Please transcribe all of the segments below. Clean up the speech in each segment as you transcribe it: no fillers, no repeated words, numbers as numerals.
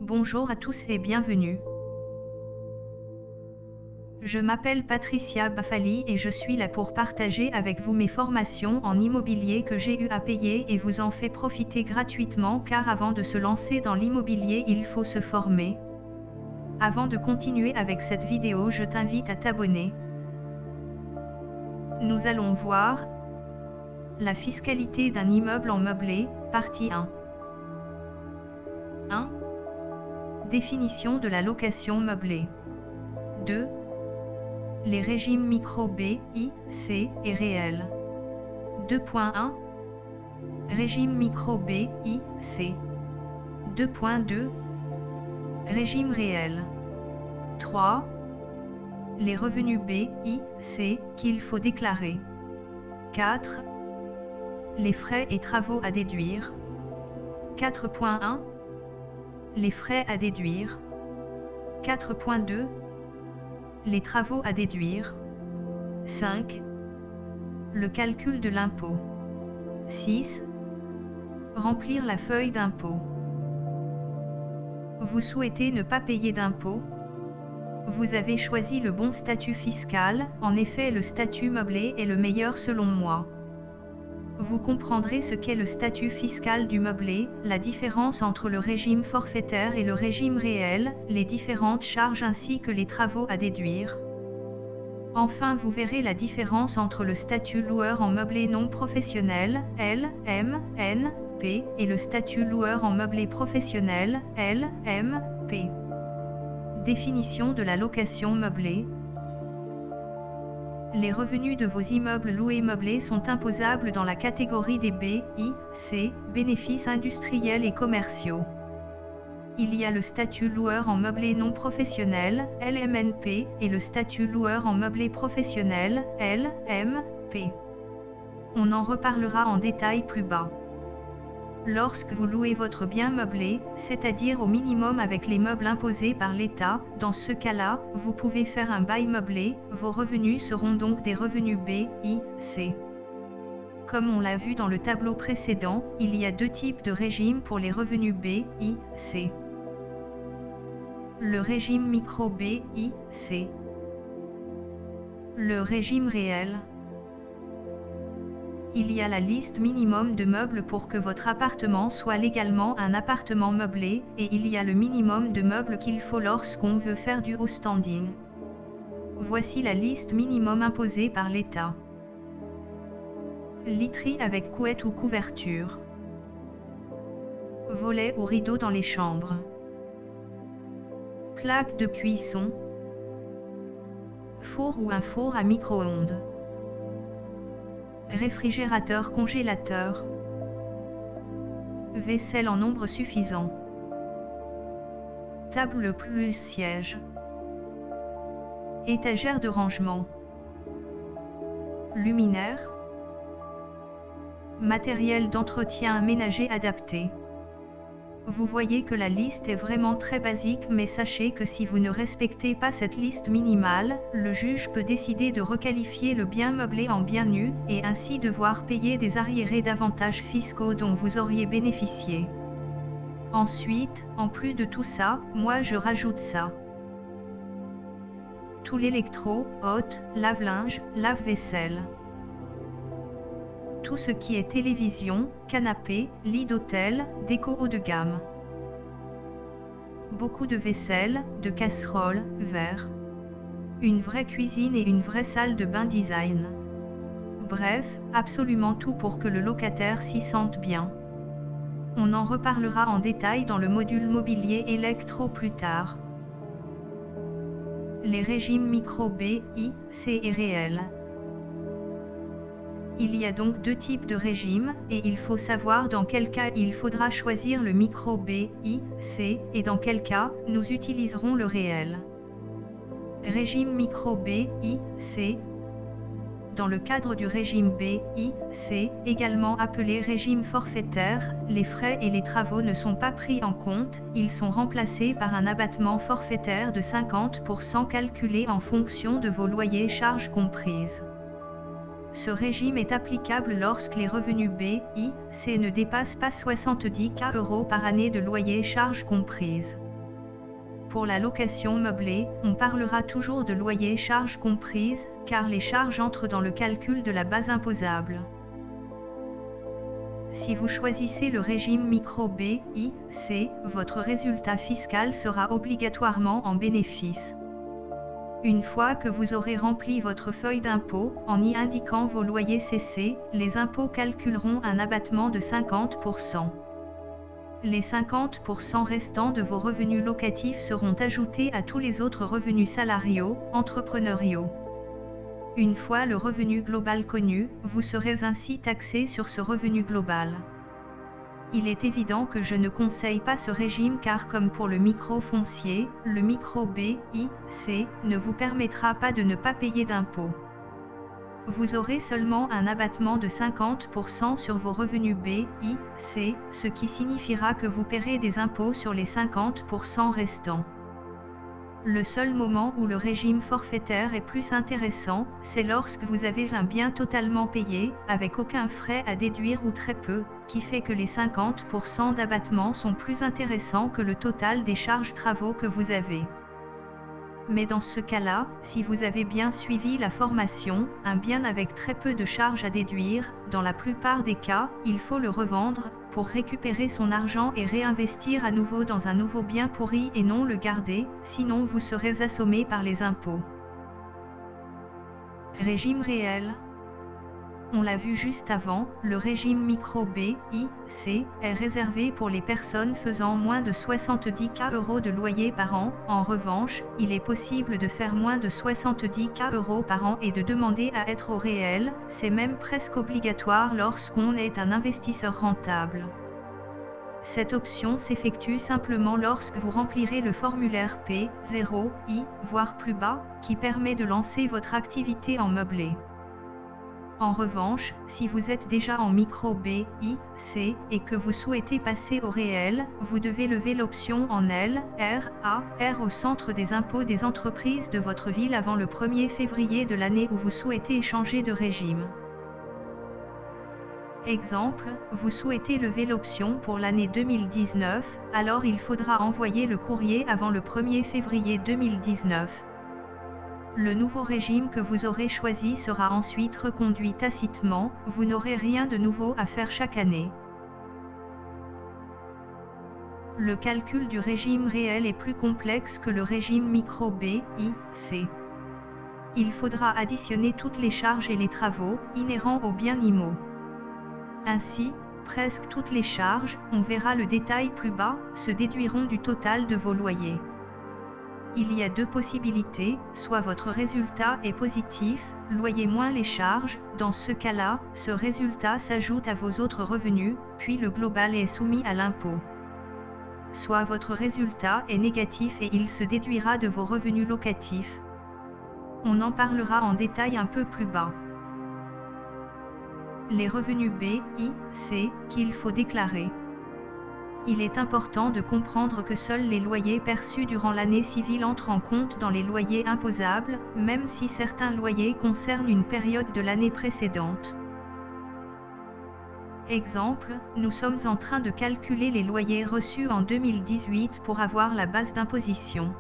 Bonjour à tous et bienvenue. Je m'appelle Patricia Bafali et je suis là pour partager avec vous mes formations en immobilier que j'ai eu à payer et vous en fais profiter gratuitement car avant de se lancer dans l'immobilier il faut se former. Avant de continuer avec cette vidéo, je t'invite à t'abonner. Nous allons voir la fiscalité d'un immeuble en meublé, partie 1. 1. Définition de la location meublée. 2. Les régimes micro B, I, C et réels. 2.1. Régime micro B, I, C. 2.2. Régime réel. 3. Les revenus B, I, C qu'il faut déclarer. 4. Les frais et travaux à déduire. 4.1. Les frais à déduire. 4.2. Les travaux à déduire. 5. Le calcul de l'impôt. 6. Remplir la feuille d'impôt. Vous souhaitez ne pas payer d'impôt? Vous avez choisi le bon statut fiscal, en effet le statut meublé est le meilleur selon moi. Vous comprendrez ce qu'est le statut fiscal du meublé, la différence entre le régime forfaitaire et le régime réel, les différentes charges ainsi que les travaux à déduire. Enfin vous verrez la différence entre le statut loueur en meublé non professionnel, L, M, N, P, et le statut loueur en meublé professionnel, L, M, P. Définition de la location meublée. Les revenus de vos immeubles loués meublés sont imposables dans la catégorie des B, I, C, bénéfices industriels et commerciaux. Il y a le statut loueur en meublé non professionnel, LMNP, et le statut loueur en meublé professionnel, LMP. On en reparlera en détail plus bas. Lorsque vous louez votre bien meublé, c'est-à-dire au minimum avec les meubles imposés par l'État, dans ce cas-là, vous pouvez faire un bail meublé, vos revenus seront donc des revenus B, I, C. Comme on l'a vu dans le tableau précédent, il y a deux types de régimes pour les revenus B, I, C. Le régime micro B, I, C. Le régime réel. Il y a la liste minimum de meubles pour que votre appartement soit légalement un appartement meublé, et il y a le minimum de meubles qu'il faut lorsqu'on veut faire du haut standing. Voici la liste minimum imposée par l'État. Literie avec couette ou couverture. Volets ou rideaux dans les chambres. Plaque de cuisson. Four ou un four à micro-ondes. Réfrigérateur congélateur. Vaisselle en nombre suffisant. Table plus siège. Étagère de rangement. Luminaire. Matériel d'entretien ménager adapté. Vous voyez que la liste est vraiment très basique, mais sachez que si vous ne respectez pas cette liste minimale, le juge peut décider de requalifier le bien meublé en bien nu, et ainsi devoir payer des arriérés d'avantages fiscaux dont vous auriez bénéficié. Ensuite, en plus de tout ça, moi je rajoute ça. Tout l'électro, hôte, lave-linge, lave-vaisselle. Tout ce qui est télévision, canapé, lit d'hôtel, déco haut de gamme. Beaucoup de vaisselle, de casseroles, verres. Une vraie cuisine et une vraie salle de bain design. Bref, absolument tout pour que le locataire s'y sente bien. On en reparlera en détail dans le module mobilier électro plus tard. Les régimes micro B, I, C et réels. Il y a donc deux types de régimes, et il faut savoir dans quel cas il faudra choisir le micro B, I, C, et dans quel cas, nous utiliserons le réel. Régime micro B, I, C. Dans le cadre du régime B, I, C, également appelé régime forfaitaire, les frais et les travaux ne sont pas pris en compte, ils sont remplacés par un abattement forfaitaire de 50% calculé en fonction de vos loyers charges comprises. Ce régime est applicable lorsque les revenus B, I, C ne dépassent pas 70 000 € par année de loyer charges comprises. Pour la location meublée, on parlera toujours de loyer charges comprises, car les charges entrent dans le calcul de la base imposable. Si vous choisissez le régime micro B, I, C, votre résultat fiscal sera obligatoirement en bénéfice. Une fois que vous aurez rempli votre feuille d'impôt, en y indiquant vos loyers CC, les impôts calculeront un abattement de 50%. Les 50% restants de vos revenus locatifs seront ajoutés à tous les autres revenus salariaux, entrepreneuriaux. Une fois le revenu global connu, vous serez ainsi taxé sur ce revenu global. Il est évident que je ne conseille pas ce régime car comme pour le micro foncier, le micro B, I, C, ne vous permettra pas de ne pas payer d'impôts. Vous aurez seulement un abattement de 50% sur vos revenus B, I, C, ce qui signifiera que vous paierez des impôts sur les 50% restants. Le seul moment où le régime forfaitaire est plus intéressant, c'est lorsque vous avez un bien totalement payé, avec aucun frais à déduire ou très peu, qui fait que les 50% d'abattement sont plus intéressants que le total des charges travaux que vous avez. Mais dans ce cas-là, si vous avez bien suivi la formation, un bien avec très peu de charges à déduire, dans la plupart des cas, il faut le revendre, pour récupérer son argent et réinvestir à nouveau dans un nouveau bien pourri et non le garder, sinon vous serez assommé par les impôts. Régime réel. On l'a vu juste avant, le régime micro B, I, C, est réservé pour les personnes faisant moins de 70 000 € de loyer par an. En revanche, il est possible de faire moins de 70 000 € par an et de demander à être au réel, c'est même presque obligatoire lorsqu'on est un investisseur rentable. Cette option s'effectue simplement lorsque vous remplirez le formulaire P0I, voire plus bas, qui permet de lancer votre activité en meublé. En revanche, si vous êtes déjà en micro B, I, C, et que vous souhaitez passer au réel, vous devez lever l'option en L, R, A, R au centre des impôts des entreprises de votre ville avant le 1er février de l'année où vous souhaitez changer de régime. Exemple, vous souhaitez lever l'option pour l'année 2019, alors il faudra envoyer le courrier avant le 1er février 2019. Le nouveau régime que vous aurez choisi sera ensuite reconduit tacitement, vous n'aurez rien de nouveau à faire chaque année. Le calcul du régime réel est plus complexe que le régime micro B, I, C. Il faudra additionner toutes les charges et les travaux inhérents au bien IMO. Ainsi, presque toutes les charges, on verra le détail plus bas, se déduiront du total de vos loyers. Il y a deux possibilités, soit votre résultat est positif, loyer moins les charges, dans ce cas-là, ce résultat s'ajoute à vos autres revenus, puis le global est soumis à l'impôt. Soit votre résultat est négatif et il se déduira de vos revenus locatifs. On en parlera en détail un peu plus bas. Les revenus B, I, C, qu'il faut déclarer. Il est important de comprendre que seuls les loyers perçus durant l'année civile entrent en compte dans les loyers imposables, même si certains loyers concernent une période de l'année précédente. Exemple, nous sommes en train de calculer les loyers reçus en 2018 pour avoir la base d'imposition.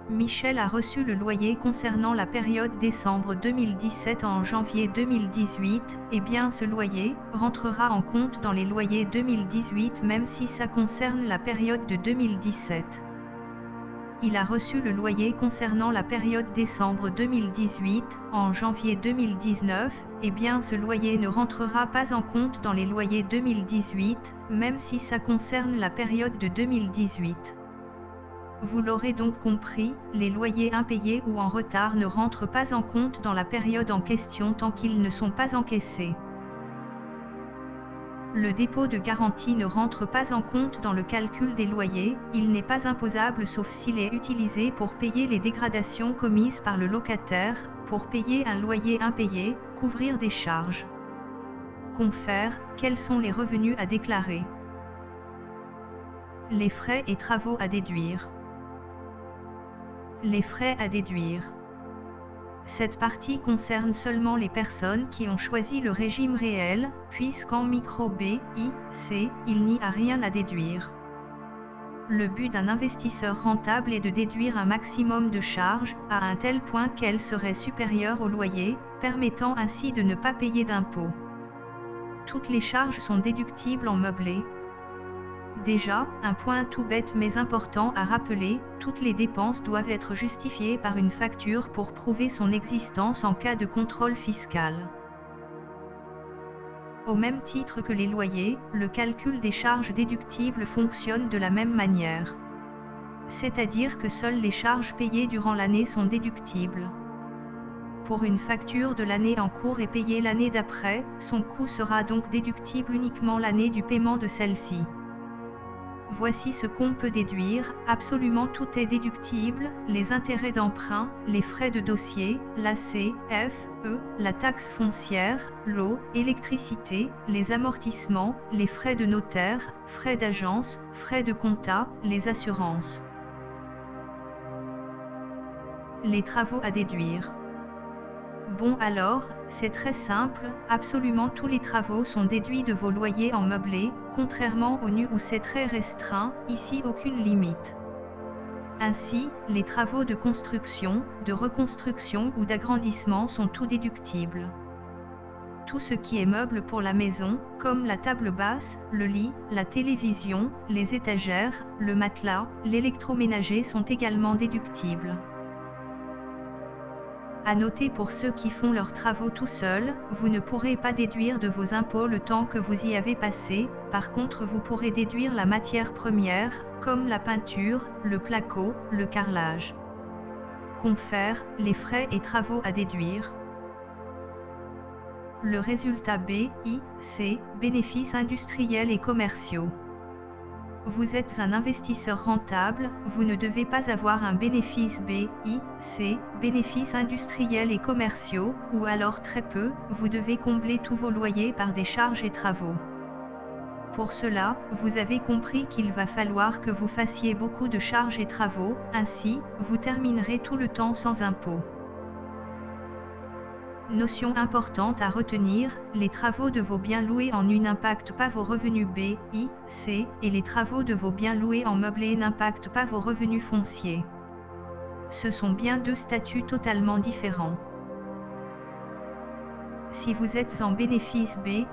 Michel a reçu le loyer concernant la période décembre 2017 en janvier 2018, et bien ce loyer rentrera en compte dans les loyers 2018 même si ça concerne la période de 2017. Il a reçu le loyer concernant la période décembre 2018, en janvier 2019, et bien ce loyer ne rentrera pas en compte dans les loyers 2018, même si ça concerne la période de 2018. Vous l'aurez donc compris, les loyers impayés ou en retard ne rentrent pas en compte dans la période en question tant qu'ils ne sont pas encaissés. Le dépôt de garantie ne rentre pas en compte dans le calcul des loyers, il n'est pas imposable sauf s'il est utilisé pour payer les dégradations commises par le locataire, pour payer un loyer impayé, couvrir des charges. Confère, quels sont les revenus à déclarer? Les frais et travaux à déduire. Les frais à déduire. Cette partie concerne seulement les personnes qui ont choisi le régime réel, puisqu'en micro B, I, C, il n'y a rien à déduire. Le but d'un investisseur rentable est de déduire un maximum de charges, à un tel point qu'elles seraient supérieures au loyer, permettant ainsi de ne pas payer d'impôts. Toutes les charges sont déductibles en meublé. Déjà, un point tout bête mais important à rappeler, toutes les dépenses doivent être justifiées par une facture pour prouver son existence en cas de contrôle fiscal. Au même titre que les loyers, le calcul des charges déductibles fonctionne de la même manière. C'est-à-dire que seules les charges payées durant l'année sont déductibles. Pour une facture de l'année en cours et payée l'année d'après, son coût sera donc déductible uniquement l'année du paiement de celle-ci. Voici ce qu'on peut déduire, absolument tout est déductible, les intérêts d'emprunt, les frais de dossier, la CFE, la taxe foncière, l'eau, électricité, les amortissements, les frais de notaire, frais d'agence, frais de compta, les assurances. Les travaux à déduire. Bon alors, c'est très simple, absolument tous les travaux sont déduits de vos loyers en meublé, contrairement au nu où c'est très restreint, ici aucune limite. Ainsi, les travaux de construction, de reconstruction ou d'agrandissement sont tout déductibles. Tout ce qui est meuble pour la maison, comme la table basse, le lit, la télévision, les étagères, le matelas, l'électroménager sont également déductibles. À noter pour ceux qui font leurs travaux tout seuls, vous ne pourrez pas déduire de vos impôts le temps que vous y avez passé, par contre vous pourrez déduire la matière première, comme la peinture, le placo, le carrelage. Confère, les frais et travaux à déduire. Le résultat BIC, bénéfices industriels et commerciaux. Vous êtes un investisseur rentable, vous ne devez pas avoir un bénéfice BIC, bénéfices industriels et commerciaux, ou alors très peu, vous devez combler tous vos loyers par des charges et travaux. Pour cela, vous avez compris qu'il va falloir que vous fassiez beaucoup de charges et travaux, ainsi, vous terminerez tout le temps sans impôt. Notion importante à retenir, les travaux de vos biens loués en nu n'impactent pas vos revenus BIC, et les travaux de vos biens loués en meublé n'impactent pas vos revenus fonciers. Ce sont bien deux statuts totalement différents. Si vous êtes en bénéfice BIC,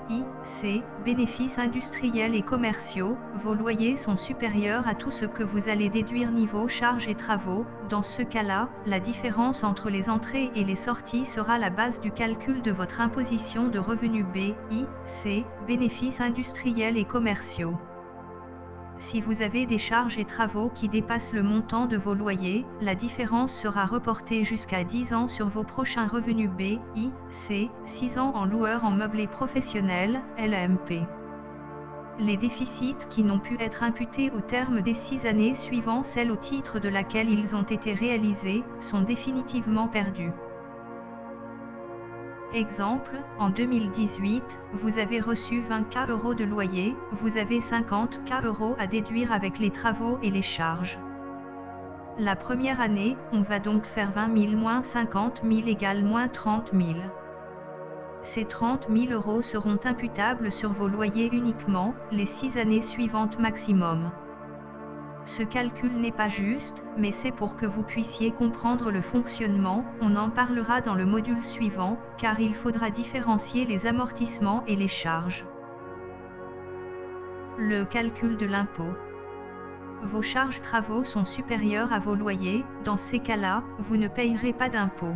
bénéfices industriels et commerciaux, vos loyers sont supérieurs à tout ce que vous allez déduire niveau charges et travaux. Dans ce cas-là, la différence entre les entrées et les sorties sera la base du calcul de votre imposition de revenus BIC, bénéfices industriels et commerciaux. Si vous avez des charges et travaux qui dépassent le montant de vos loyers, la différence sera reportée jusqu'à 10 ans sur vos prochains revenus BIC, 6 ans en loueur en meublé professionnel, LMP. Les déficits qui n'ont pu être imputés au terme des 6 années suivant celle au titre de laquelle ils ont été réalisés, sont définitivement perdus. Exemple, en 2018, vous avez reçu 20 000 € de loyer, vous avez 50 000 € à déduire avec les travaux et les charges. La première année, on va donc faire 20 000 moins 50 000 égale moins 30 000. Ces 30 000 € seront imputables sur vos loyers uniquement, les 6 années suivantes maximum. Ce calcul n'est pas juste, mais c'est pour que vous puissiez comprendre le fonctionnement, on en parlera dans le module suivant, car il faudra différencier les amortissements et les charges. Le calcul de l'impôt. Vos charges travaux sont supérieures à vos loyers, dans ces cas-là, vous ne payerez pas d'impôt.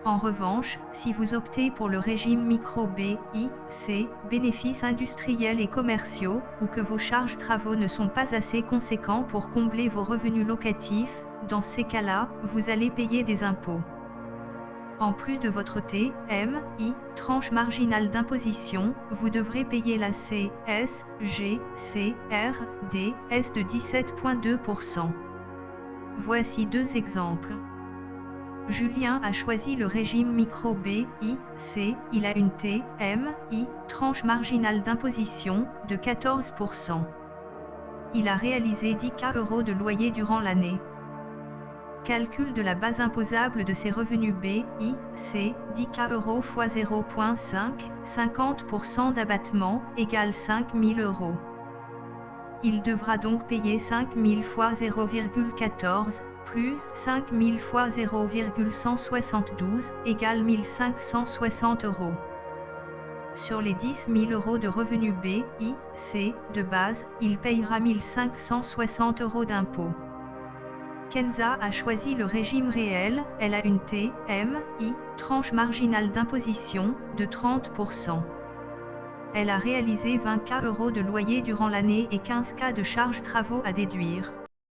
En revanche, si vous optez pour le régime micro BIC, bénéfices industriels et commerciaux, ou que vos charges travaux ne sont pas assez conséquents pour combler vos revenus locatifs, dans ces cas-là, vous allez payer des impôts. En plus de votre TMI, tranche marginale d'imposition, vous devrez payer la CSG-CRDS de 17,2%. Voici deux exemples. Julien a choisi le régime micro BIC, il a une TMI, tranche marginale d'imposition, de 14%. Il a réalisé 10 000 € de loyer durant l'année. Calcul de la base imposable de ses revenus BIC, 10 000 € x 0,5, 50% d'abattement, égale 5 000 €. Il devra donc payer 5000 fois 0,14, plus 5000 fois 0,172, égale 1560 €. Sur les 10 000 € de revenus B, I, C, de base, il payera 1560 € d'impôt. Kenza a choisi le régime réel, elle a une T, M, I, tranche marginale d'imposition, de 30%. Elle a réalisé 20 K € de loyer durant l'année et 15 K de charges travaux à déduire.